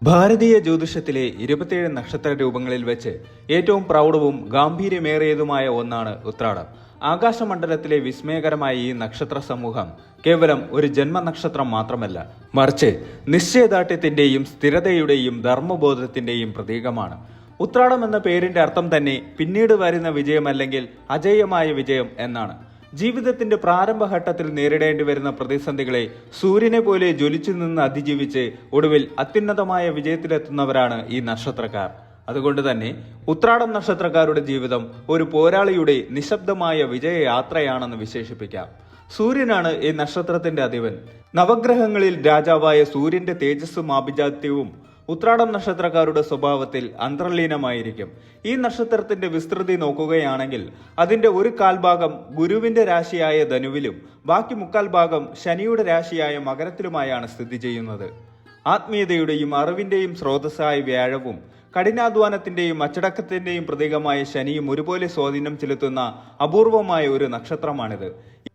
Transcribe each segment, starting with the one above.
ഭാരതീയ ജ്യോതിഷത്തിലെ 27 നക്ഷത്ര രൂപങ്ങളിൽ വെച്ച് ഏറ്റവും പ്രൗഢവും ഗാംഭീര്യമേറിയതുമായ ഒന്നാണ് ഉത്രാടം. ആകാശമണ്ഡലത്തിലെ വിസ്മയകരമായ ഈ നക്ഷത്ര സമൂഹം കേവലം ഒരു ജന്മനക്ഷത്രം മാത്രമല്ല, മറിച്ച് നിശ്ചയദാർഢ്യത്തിന്റെയും സ്ഥിരതയുടെയും ധർമ്മബോധത്തിന്റെയും പ്രതീകമാണ്. ഉത്രാടം എന്ന പേരിന്റെ അർത്ഥം തന്നെ പിന്നീട് വരുന്ന വിജയം അല്ലെങ്കിൽ അജേയമായ വിജയം എന്നാണ്. ജീവിതത്തിന്റെ പ്രാരംഭഘട്ടത്തിൽ നേരിടേണ്ടി വരുന്ന പ്രതിസന്ധികളെ സൂര്യനെ പോലെ ജ്വലിച്ചു നിന്ന് അതിജീവിച്ച് ഒടുവിൽ അത്യുന്നതമായ വിജയത്തിലെത്തുന്നവരാണ് ഈ നക്ഷത്രക്കാർ. അതുകൊണ്ട് തന്നെ ഉത്രാടം നക്ഷത്രക്കാരുടെ ജീവിതം ഒരു പോരാളിയുടെ നിശബ്ദമായ വിജയയാത്രയാണെന്ന് വിശേഷിപ്പിക്കാം. സൂര്യനാണ് ഈ നക്ഷത്രത്തിന്റെ അധിപൻ. നവഗ്രഹങ്ങളിൽ രാജാവായ സൂര്യന്റെ തേജസ്സും ആഭിജാത്യവും ഉത്രാടം നക്ഷത്രക്കാരുടെ സ്വഭാവത്തിൽ അന്തർലീനമായിരിക്കും. ഈ നക്ഷത്രത്തിന്റെ വിസ്തൃതി നോക്കുകയാണെങ്കിൽ അതിന്റെ ഒരു കാൽഭാഗം ഗുരുവിന്റെ രാശിയായ ധനുവിലും ബാക്കി മുക്കാൽ ഭാഗം ശനിയുടെ രാശിയായ മകരത്തിലുമായാണ് സ്ഥിതി ചെയ്യുന്നത്. ആത്മീയതയുടെയും അറിവിന്റെയും സ്രോതസ്സായ വ്യാഴവും കഠിനാധ്വാനത്തിന്റെയും അച്ചടക്കത്തിന്റെയും പ്രതീകമായ ശനിയും ഒരുപോലെ സ്വാധീനം ചെലുത്തുന്ന അപൂർവമായ ഒരു നക്ഷത്രമാണിത്.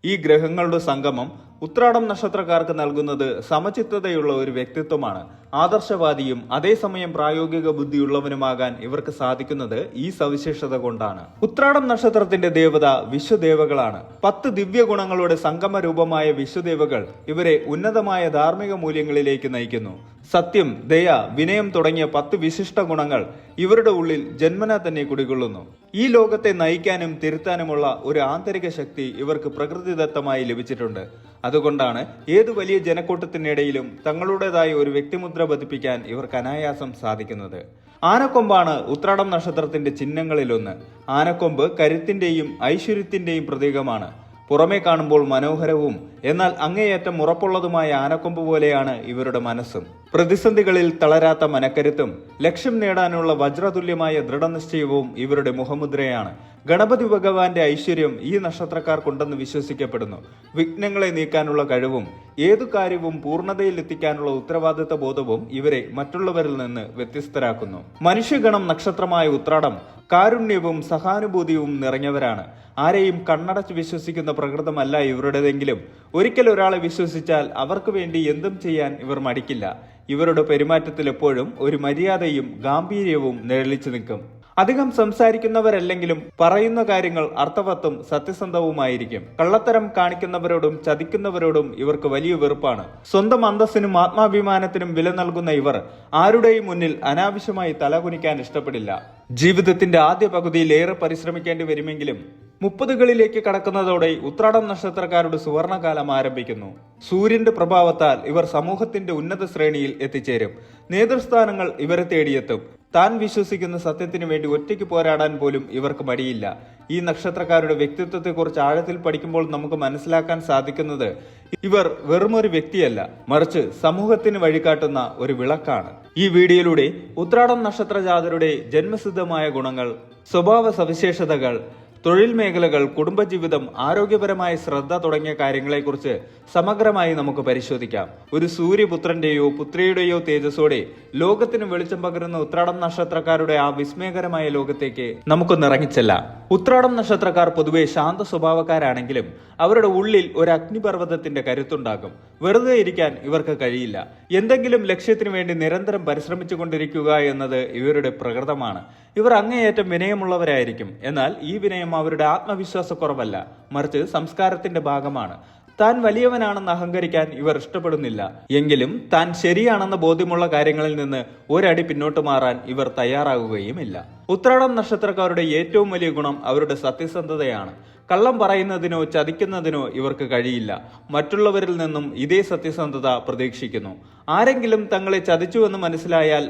ഈ ഗ്രഹങ്ങളുടെ സംഗമം ഉത്രാടം നക്ഷത്രക്കാർക്ക് നൽകുന്നത് സമചിത്തതയുള്ള ഒരു വ്യക്തിത്വമാണ്. ആദർശവാദിയും അതേസമയം പ്രായോഗിക ബുദ്ധിയുള്ളവനുമാകാൻ ഇവർക്ക് സാധിക്കുന്നത് ഈ സവിശേഷത കൊണ്ടാണ്. ഉത്രാടം നക്ഷത്രത്തിന്റെ ദേവത വിശ്വദേവകളാണ്. 10 ദിവ്യ ഗുണങ്ങളുടെ സംഗമ രൂപമായ വിശ്വദേവകൾ ഇവരെ ഉന്നതമായ ധാർമ്മിക മൂല്യങ്ങളിലേക്ക് നയിക്കുന്നു. സത്യം, ദയ, വിനയം തുടങ്ങിയ 10 വിശിഷ്ട ഗുണങ്ങൾ ഇവരുടെ ഉള്ളിൽ ജന്മനാ തന്നെ കുടികൊള്ളുന്നു. ഈ ലോകത്തെ നയിക്കാനും തിരുത്താനുമുള്ള ഒരു ആന്തരിക ശക്തി ഇവർക്ക് പ്രകൃതിദത്തമായി ലഭിച്ചിട്ടുണ്ട്. അതുകൊണ്ടാണ് ഏതു വലിയ ജനക്കൂട്ടത്തിനിടയിലും തങ്ങളുടേതായ ഒരു വ്യക്തിമുദ്ര പതിപ്പിക്കാൻ ഇവർക്ക് അനായാസം സാധിക്കുന്നത്. ആനക്കൊമ്പാണ് ഉത്രാടം നക്ഷത്രത്തിന്റെ ചിഹ്നങ്ങളിലൊന്ന്. ആനക്കൊമ്പ് കരുത്തിന്റെയും ഐശ്വര്യത്തിന്റെയും പ്രതീകമാണ്. പുറമേ കാണുമ്പോൾ മനോഹരവും എന്നാൽ അങ്ങേയറ്റം ഉറപ്പുള്ളതുമായ ആനക്കൊമ്പ് പോലെയാണ് ഇവരുടെ മനസ്സും. പ്രതിസന്ധികളിൽ തളരാത്ത മനക്കരുത്തും ലക്ഷ്യം നേടാനുള്ള വജ്രതുല്യമായ ദൃഢനിശ്ചയവും ഇവരുടെ മുഖമുദ്രയാണ്. ഗണപതി ഭഗവാന്റെ ഐശ്വര്യം ഈ നക്ഷത്രക്കാർക്കുണ്ടെന്ന് വിശ്വസിക്കപ്പെടുന്നു. വിഘ്നങ്ങളെ നീക്കാനുള്ള കഴിവും ഏതു കാര്യവും പൂർണ്ണതയിൽ എത്തിക്കാനുള്ള ഉത്തരവാദിത്ത ബോധവും ഇവരെ മറ്റുള്ളവരിൽ നിന്ന് വ്യത്യസ്തരാക്കുന്നു. മനുഷ്യഗണം നക്ഷത്രമായ ഉത്രാടം കാരുണ്യവും സഹാനുഭൂതിയും നിറഞ്ഞവരാണ്. ആരെയും കണ്ണടച്ച് വിശ്വസിക്കുന്ന പ്രകൃതമല്ല ഇവരുടേതെങ്കിലും ഒരിക്കൽ ഒരാളെ വിശ്വസിച്ചാൽ അവർക്ക് വേണ്ടി എന്തും ചെയ്യാൻ ഇവർ മടിക്കില്ല. ഇവരുടെ പെരുമാറ്റത്തിൽ എപ്പോഴും ഒരു മര്യാദയും ഗാംഭീര്യവും നിഴലിച്ചു നിൽക്കും. അധികം സംസാരിക്കുന്നവരല്ലെങ്കിലും പറയുന്ന കാര്യങ്ങൾ അർത്ഥവത്തും സത്യസന്ധവുമായിരിക്കും. കള്ളത്തരം കാണിക്കുന്നവരോടും ചതിക്കുന്നവരോടും ഇവർക്ക് വലിയ വെറുപ്പാണ്. സ്വന്തം അന്തസ്സിനും ആത്മാഭിമാനത്തിനും വില നൽകുന്ന ഇവർ ആരുടെയും മുന്നിൽ അനാവശ്യമായി തലകുനിക്കാൻ ഇഷ്ടപ്പെടില്ല. ജീവിതത്തിന്റെ ആദ്യ പകുതിയിൽ ഏറെ പരിശ്രമിക്കേണ്ടി വരുമെങ്കിലും 30കളിലേക്ക് കടക്കുന്നതോടെ ഉത്രാടം നക്ഷത്രക്കാരുടെ സുവർണകാലം ആരംഭിക്കുന്നു. സൂര്യന്റെ പ്രഭാവത്താൽ ഇവർ സമൂഹത്തിന്റെ ഉന്നത ശ്രേണിയിൽ എത്തിച്ചേരും. നേതൃസ്ഥാനങ്ങൾ ഇവരെ തേടിയെത്തും. താൻ വിശ്വസിക്കുന്ന സത്യത്തിനു വേണ്ടി ഒറ്റയ്ക്ക് പോരാടാൻ പോലും ഇവർക്ക് മടിയില്ല. ഈ നക്ഷത്രക്കാരുടെ വ്യക്തിത്വത്തെക്കുറിച്ച് ആഴത്തിൽ പഠിക്കുമ്പോൾ നമുക്ക് മനസ്സിലാക്കാൻ സാധിക്കുന്നത് ഇവർ വെറുമൊരു വ്യക്തിയല്ല, മറിച്ച് സമൂഹത്തിന് വഴികാട്ടുന്ന ഒരു വിളക്കാണ്. ഈ വീഡിയോയിലൂടെ ഉത്രാടം നക്ഷത്ര ജാതരുടെ ജന്മസിദ്ധമായ ഗുണങ്ങൾ, സ്വഭാവ സവിശേഷതകൾ, തൊഴിൽ മേഖലകൾ, കുടുംബജീവിതം, ആരോഗ്യപരമായ ശ്രദ്ധ തുടങ്ങിയ കാര്യങ്ങളെക്കുറിച്ച് സമഗ്രമായി നമുക്ക് പരിശോധിക്കാം. ഒരു സൂര്യപുത്രന്റെയോ പുത്രിയുടെയോ തേജസ്സോടെ ലോകത്തിന് വെളിച്ചം പകരുന്ന ഉത്രാടം നക്ഷത്രക്കാരുടെ ആ വിസ്മയകരമായ ലോകത്തേക്ക് നമുക്കൊന്ന് ഇറങ്ങിച്ചെല്ലാം. ഉത്രാടം നക്ഷത്രക്കാർ പൊതുവെ ശാന്ത സ്വഭാവക്കാരാണെങ്കിലും അവരുടെ ഉള്ളിൽ ഒരു അഗ്നിപർവ്വതത്തിന്റെ കരുത്തുണ്ടാകും. വെറുതെ ഇരിക്കാൻ ഇവർക്ക് കഴിയില്ല. എന്തെങ്കിലും ലക്ഷ്യത്തിനു വേണ്ടി നിരന്തരം പരിശ്രമിച്ചു കൊണ്ടിരിക്കുക എന്നത് ഇവരുടെ പ്രകൃതമാണ്. ഇവർ അങ്ങേയറ്റം വിനയമുള്ളവരായിരിക്കും. എന്നാൽ ഈ വിനയം അവരുടെ ആത്മവിശ്വാസക്കുറവല്ല, മറിച്ച് സംസ്കാരത്തിന്റെ ഭാഗമാണ്. താൻ വലിയവനാണെന്ന് അഹങ്കരിക്കാൻ ഇവർ ഇഷ്ടപ്പെടുന്നില്ല. എങ്കിലും താൻ ശരിയാണെന്ന ബോധ്യമുള്ള കാര്യങ്ങളിൽ നിന്ന് ഒരടി പിന്നോട്ട് മാറാൻ ഇവർ തയ്യാറാകുകയുമില്ല. ഉത്രാടം നക്ഷത്രക്കാരുടെ ഏറ്റവും വലിയ ഗുണം അവരുടെ സത്യസന്ധതയാണ്. കള്ളം പറയുന്നതിനോ ചതിക്കുന്നതിനോ ഇവർക്ക് കഴിയില്ല. മറ്റുള്ളവരിൽ നിന്നും ഇതേ സത്യസന്ധത പ്രതീക്ഷിക്കുന്നു. ആരെങ്കിലും തങ്ങളെ ചതിച്ചുവെന്ന് മനസ്സിലായാൽ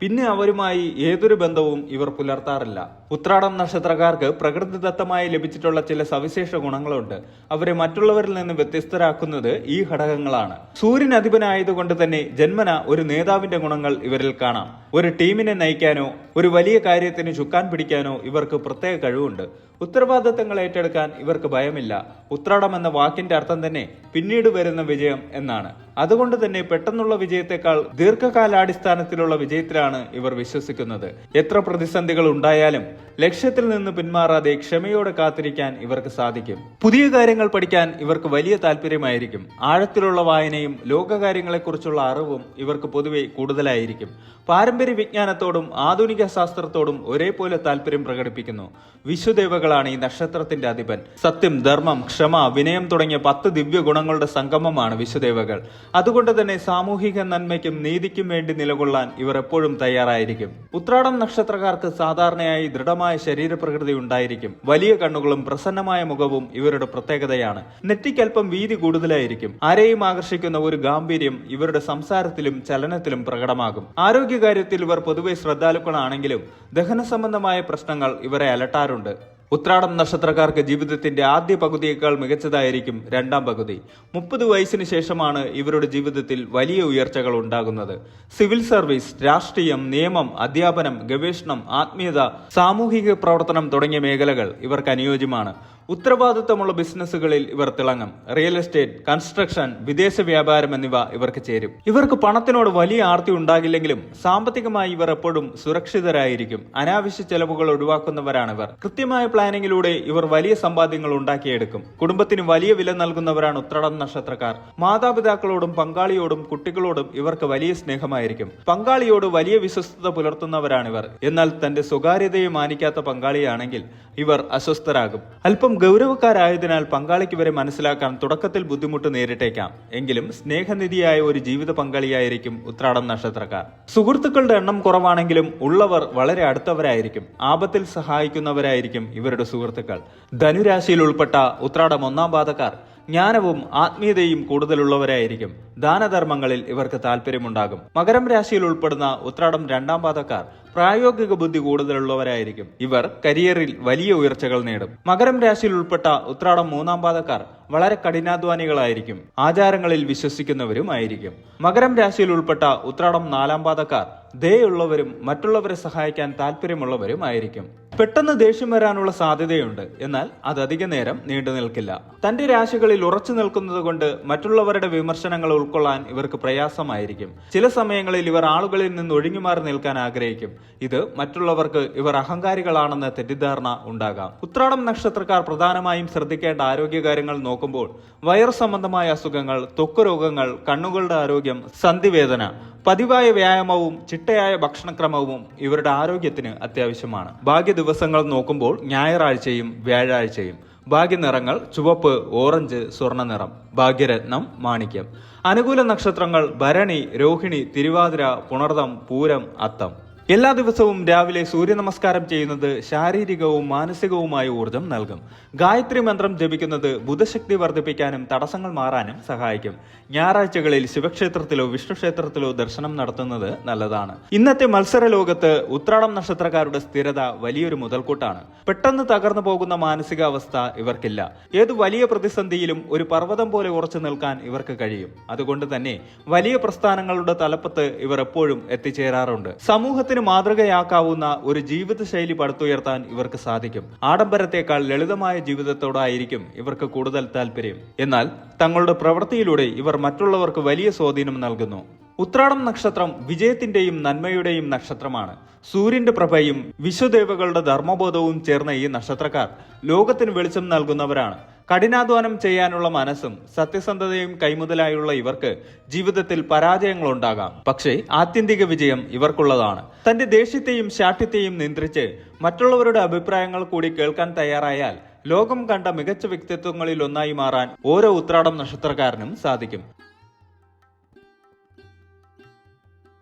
പിന്നെ അവരുമായി ഏതൊരു ബന്ധവും ഇവർ പുലർത്താറില്ല. ഉത്രാടം നക്ഷത്രക്കാർക്ക് പ്രകൃതിദത്തമായി ലഭിച്ചിട്ടുള്ള ചില സവിശേഷ ഗുണങ്ങളുണ്ട്. അവരെ മറ്റുള്ളവരിൽ നിന്ന് വ്യത്യസ്തരാക്കുന്നത് ഈ ഘടകങ്ങളാണ്. സൂര്യൻ അധിപനായതുകൊണ്ട് തന്നെ ജന്മന ഒരു നേതാവിന്റെ ഗുണങ്ങൾ ഇവരിൽ കാണാം. ഒരു ടീമിനെ നയിക്കാനോ ഒരു വലിയ കാര്യത്തിന് ചുക്കാൻ പിടിക്കാനോ ഇവർക്ക് പ്രത്യേക കഴിവുണ്ട്. ഉത്തരവാദിത്തങ്ങൾ ഏറ്റെടുക്കാൻ ഇവർക്ക് ഭയമില്ല. ഉത്രാടം എന്ന വാക്കിന്റെ അർത്ഥം തന്നെ പിന്നീട് വരുന്ന വിജയം എന്നാണ്. അതുകൊണ്ട് തന്നെ പെട്ടെന്നുള്ള വിജയത്തെക്കാൾ ദീർഘകാലാടിസ്ഥാനത്തിലുള്ള വിജയത്തിലാണ് ഇവർ വിശ്വസിക്കുന്നത്. എത്ര പ്രതിസന്ധികൾ ഉണ്ടായാലും ലക്ഷ്യത്തിൽ നിന്ന് പിന്മാറാതെ ക്ഷമയോടെ കാത്തിരിക്കാൻ ഇവർക്ക് സാധിക്കും. പുതിയ കാര്യങ്ങൾ പഠിക്കാൻ ഇവർക്ക് വലിയ താല്പര്യമായിരിക്കും. ആഴത്തിലുള്ള വായനയും ലോകകാര്യങ്ങളെക്കുറിച്ചുള്ള അറിവും ഇവർക്ക് പൊതുവെ കൂടുതലായിരിക്കും. പാരമ്പര്യ വിജ്ഞാനത്തോടും ആധുനിക ശാസ്ത്രത്തോടും ഒരേപോലെ താല്പര്യം പ്രകടിപ്പിക്കുന്നു. വിശ്വദേവകളാണ് ഈ നക്ഷത്രത്തിന്റെ അധിപൻ. സത്യം, ധർമ്മം, ക്ഷമ, വിനയം തുടങ്ങിയ 10 ദിവ്യ ഗുണങ്ങളുടെ സംഗമമാണ് വിശ്വദേവകൾ. അതുകൊണ്ട് തന്നെ സാമൂഹിക നന്മയ്ക്കും നീതിക്കും വേണ്ടി നിലകൊള്ളാൻ ഇവർ എപ്പോഴും തയ്യാറായിരിക്കും. ഉത്രാടം നക്ഷത്രക്കാർക്ക് സാധാരണയായി ദൃഢമായ ശരീരപ്രകൃതി ഉണ്ടായിരിക്കും. വലിയ കണ്ണുകളും പ്രസന്നമായ മുഖവും ഇവരുടെ പ്രത്യേകതയാണ്. നെറ്റിക്കൽപ്പം വീതി കൂടുതലായിരിക്കും. ആരെയും ആകർഷിക്കുന്ന ഒരു ഗാംഭീര്യം ഇവരുടെ സംസാരത്തിലും ചലനത്തിലും പ്രകടമാകും. ആരോഗ്യകാര്യത്തിൽ ഇവർ പൊതുവെ ശ്രദ്ധാലുക്കളാണെങ്കിലും ദഹന സംബന്ധമായ പ്രശ്നങ്ങൾ ഇവരെ അലട്ടാറുണ്ട്. ഉത്രാടം നക്ഷത്രക്കാർക്ക് ജീവിതത്തിന്റെ ആദ്യ പകുതിയേക്കാൾ മികച്ചതായിരിക്കും രണ്ടാം പകുതി. 30 വയസ്സിന് ശേഷമാണ് ഇവരുടെ ജീവിതത്തിൽ വലിയ ഉയർച്ചകൾ ഉണ്ടാകുന്നത്. സിവിൽ സർവീസ്, രാഷ്ട്രീയം, നിയമം, അധ്യാപനം, ഗവേഷണം, ആത്മീയത, സാമൂഹിക പ്രവർത്തനം തുടങ്ങിയ മേഖലകൾ ഇവർക്ക് അനുയോജ്യമാണ്. ഉത്തരവാദിത്തമുള്ള ബിസിനസ്സുകളിൽ ഇവർ തിളങ്ങും. റിയൽ എസ്റ്റേറ്റ്, കൺസ്ട്രക്ഷൻ, വിദേശ വ്യാപാരം എന്നിവ ഇവർക്ക് ചേരും. ഇവർക്ക് പണത്തിനോട് വലിയ ആർത്തി ഉണ്ടാകില്ലെങ്കിലും സാമ്പത്തികമായി ഇവർ എപ്പോഴും സുരക്ഷിതരായിരിക്കും. അനാവശ്യ ചെലവുകൾ ഒഴിവാക്കുന്നവരാണ് ഇവർ. കൃത്യമായ പ്ലാനിങ്ങിലൂടെ ഇവർ വലിയ സമ്പാദ്യങ്ങൾ ഉണ്ടാക്കിയെടുക്കും. കുടുംബത്തിന് വലിയ വില നൽകുന്നവരാണ് ഉത്രാടം നക്ഷത്രക്കാർ. മാതാപിതാക്കളോടും പങ്കാളിയോടും കുട്ടികളോടും ഇവർക്ക് വലിയ സ്നേഹമായിരിക്കും. പങ്കാളിയോട് വലിയ വിശ്വസ്തത പുലർത്തുന്നവരാണിവർ. എന്നാൽ തന്റെ സ്വകാര്യതയെ മാനിക്കാത്ത പങ്കാളിയാണെങ്കിൽ ഇവർ അസ്വസ്ഥരാകും. അല്പം ഗൗരവക്കാരായതിനാൽ പങ്കാളിക്ക് ഇവരെ മനസ്സിലാക്കാൻ തുടക്കത്തിൽ ബുദ്ധിമുട്ട് നേരിട്ടേക്കാം. എങ്കിലും സ്നേഹനിധിയായ ഒരു ജീവിത പങ്കാളിയായിരിക്കും ഉത്രാടം നക്ഷത്രക്കാർ. സുഹൃത്തുക്കളുടെ എണ്ണം കുറവാണെങ്കിലും ഉള്ളവർ വളരെ അടുത്തവരായിരിക്കും. ആപത്തിൽ സഹായിക്കുന്നവരായിരിക്കും ഇവരുടെ സുഹൃത്തുക്കൾ. ധനുരാശിയിൽ ഉൾപ്പെട്ട ഉത്രാടം 1-ാം പാദക്കാർ ജ്ഞാനവും ആത്മീയതയും കൂടുതലുള്ളവരായിരിക്കും. ദാനധർമ്മങ്ങളിൽ ഇവർക്ക് താല്പര്യമുണ്ടാകും. മകരം രാശിയിൽ ഉൾപ്പെടുന്ന ഉത്രാടം 2-ാം പാദക്കാർ പ്രായോഗിക ബുദ്ധി കൂടുതലുള്ളവരായിരിക്കും. ഇവർ കരിയറിൽ വലിയ ഉയർച്ചകൾ നേടും. മകരം രാശിയിൽ ഉൾപ്പെട്ട ഉത്രാടം 3-ാം പാദക്കാർ വളരെ കഠിനാധ്വാനികളായിരിക്കും. ആചാരങ്ങളിൽ വിശ്വസിക്കുന്നവരുമായിരിക്കും. മകരം രാശിയിൽ ഉൾപ്പെട്ട ഉത്രാടം 4-ാം പാദക്കാർ ദയുള്ളവരും മറ്റുള്ളവരെ സഹായിക്കാൻ താല്പര്യമുള്ളവരുമായിരിക്കും. പെട്ടെന്ന് ദേഷ്യം വരാനുള്ള സാധ്യതയുണ്ട്. എന്നാൽ അത് അധിക നേരം നീണ്ടു നിൽക്കില്ല. തന്റെ രാശികളിൽ ഉറച്ചു നിൽക്കുന്നത് കൊണ്ട് മറ്റുള്ളവരുടെ വിമർശനങ്ങൾ ഉൾക്കൊള്ളാൻ ഇവർക്ക് പ്രയാസമായിരിക്കും. ചില സമയങ്ങളിൽ ഇവർ ആളുകളിൽ നിന്ന് ഒഴിഞ്ഞുമാറി നിൽക്കാൻ ആഗ്രഹിക്കും. ഇത് മറ്റുള്ളവർക്ക് ഇവർ അഹങ്കാരികളാണെന്ന തെറ്റിദ്ധാരണ ഉണ്ടാകാം. ഉത്രാടം നക്ഷത്രക്കാർ പ്രധാനമായും ശ്രദ്ധിക്കേണ്ട ആരോഗ്യകാര്യങ്ങൾ നോക്കുമ്പോൾ വയറു സംബന്ധമായ അസുഖങ്ങൾ, ത്വക്ക് രോഗങ്ങൾ, കണ്ണുകളുടെ ആരോഗ്യം, സന്ധിവേദന, പതിവായ വ്യായാമവും ചിട്ടയായ ഭക്ഷണക്രമവും ഇവരുടെ ആരോഗ്യത്തിന് അത്യാവശ്യമാണ്. ഭാഗ്യ ദിവസങ്ങൾ നോക്കുമ്പോൾ ഞായറാഴ്ചയും വ്യാഴാഴ്ചയും. ഭാഗ്യനിറങ്ങൾ ചുവപ്പ്, ഓറഞ്ച്, സ്വർണ്ണ നിറം. ഭാഗ്യരത്നം മാണിക്യം. അനുകൂല നക്ഷത്രങ്ങൾ ഭരണി, രോഹിണി, തിരുവാതിര, പുണർദം, പൂരം, അത്തം. എല്ലാ ദിവസവും രാവിലെ സൂര്യ നമസ്കാരം ചെയ്യുന്നത് ശാരീരികവും മാനസികവുമായ ഊർജം നൽകും. ഗായത്രി മന്ത്രം ജപിക്കുന്നത് ബുധശക്തി വർദ്ധിപ്പിക്കാനും തടസ്സങ്ങൾ മാറാനും സഹായിക്കും. ഞായറാഴ്ചകളിൽ ശിവക്ഷേത്രത്തിലോ വിഷ്ണു ക്ഷേത്രത്തിലോ ദർശനം നടത്തുന്നത് നല്ലതാണ്. ഇന്നത്തെ മത്സര ലോകത്ത് ഉത്രാടം നക്ഷത്രക്കാരുടെ സ്ഥിരത വലിയൊരു മുതൽക്കൂട്ടാണ്. പെട്ടെന്ന് തകർന്നു പോകുന്ന മാനസികാവസ്ഥ ഇവർക്കില്ല. ഏതു വലിയ പ്രതിസന്ധിയിലും ഒരു പർവ്വതം പോലെ ഉറച്ചു നിൽക്കാൻ ഇവർക്ക് കഴിയും. അതുകൊണ്ട് തന്നെ വലിയ പ്രസ്ഥാനങ്ങളുടെ തലപ്പത്ത് ഇവർ എപ്പോഴും എത്തിച്ചേരാറുണ്ട്. സമൂഹത്തിന് മാതൃകയാക്കാവുന്ന ഒരു ജീവിതശൈലി പടുത്തുയർത്താൻ ഇവർക്ക് സാധിക്കും. ആഡംബരത്തെക്കാൾ ലളിതമായ ജീവിതത്തോടായിരിക്കും ഇവർക്ക് കൂടുതൽ താല്പര്യം. എന്നാൽ തങ്ങളുടെ പ്രവൃത്തിയിലൂടെ ഇവർ മറ്റുള്ളവർക്ക് വലിയ സ്വാധീനം നൽകുന്നു. ഉത്രാടം നക്ഷത്രം വിജയത്തിന്റെയും നന്മയുടെയും നക്ഷത്രമാണ്. സൂര്യന്റെ പ്രഭയും വിശ്വദേവകളുടെ ധർമ്മബോധവും ചേർന്ന ഈ നക്ഷത്രക്കാർ ലോകത്തിന് വെളിച്ചം നൽകുന്നവരാണ്. കഠിനാധ്വാനം ചെയ്യാനുള്ള മനസ്സും സത്യസന്ധതയും കൈമുതലായുള്ള ഇവർക്ക് ജീവിതത്തിൽ പരാജയങ്ങളുണ്ടാകാം. പക്ഷേ ആത്യന്തിക വിജയം ഇവർക്കുള്ളതാണ്. തന്റെ ദേഷ്യത്തെയും ശാഠ്യത്തെയും നിയന്ത്രിച്ച് മറ്റുള്ളവരുടെ അഭിപ്രായങ്ങൾ കൂടി കേൾക്കാൻ തയ്യാറായാൽ ലോകം കണ്ട മികച്ച വ്യക്തിത്വങ്ങളിൽ ഒന്നായി മാറാൻ ഓരോ ഉത്രാടം നക്ഷത്രക്കാരനും സാധിക്കും.